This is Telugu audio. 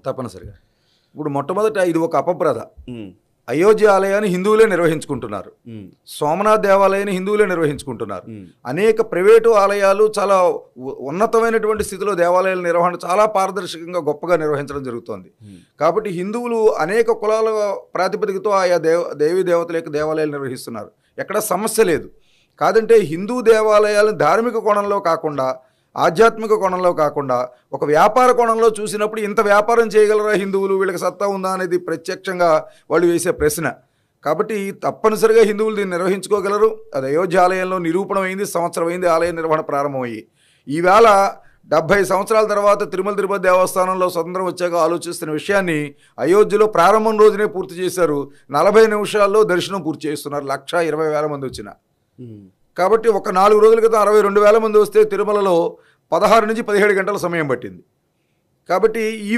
తప్పనిసరిగా. ఇప్పుడు మొట్టమొదట ఇది ఒక అపప్రద. హ్మ్. అయోధ్య ఆలయాన్ని హిందువులే నిర్వహించుకుంటున్నారు. హ్మ్. సోమనాథ్ దేవాలయాన్ని హిందువులే నిర్వహించుకుంటున్నారు. హ్మ్. అనేక ప్రైవేటు ఆలయాలు చాలా ఉన్నతమైనటువంటి స్థితిలో దేవాలయాల నిర్వహణ చాలా పారదర్శకంగా గొప్పగా నిర్వహించడం జరుగుతోంది. కాబట్టి హిందువులు అనేక కులాల ప్రాతిపదికతో ఆయా దేవీ దేవతల యొక్క దేవాలయాలు నిర్వహిస్తున్నారు. ఎక్కడ సమస్య లేదు. కాదంటే హిందూ దేవాలయాలను ధార్మిక కోణంలో కాకుండా, ఆధ్యాత్మిక కోణంలో కాకుండా ఒక వ్యాపార కోణంలో చూసినప్పుడు ఇంత వ్యాపారం చేయగలరా హిందువులు, వీళ్ళకి సత్తా ఉందా అనేది ప్రత్యక్షంగా వాళ్ళు వేసే ప్రశ్న. కాబట్టి తప్పనిసరిగా హిందువులు దీన్ని నిర్వహించుకోగలరు. అది అయోధ్య ఆలయంలో నిరూపణమైంది. సంవత్సరం అయింది ఆలయ నిర్వహణ ప్రారంభమయ్యి. ఈవేళ 70 సంవత్సరాల తర్వాత తిరుపతి దేవస్థానంలో స్వతంత్రం వచ్చాక ఆలోచిస్తున్న విషయాన్ని అయోధ్యలో ప్రారంభం రోజునే పూర్తి చేశారు. 40 నిమిషాల్లో దర్శనం పూర్తి చేస్తున్నారు. 1,20,000 మంది వచ్చిన. కాబట్టి ఒక 4 రోజుల క్రితం 62,000 మంది వస్తే తిరుమలలో 16 నుంచి 17 గంటల సమయం పట్టింది. కాబట్టి ఈ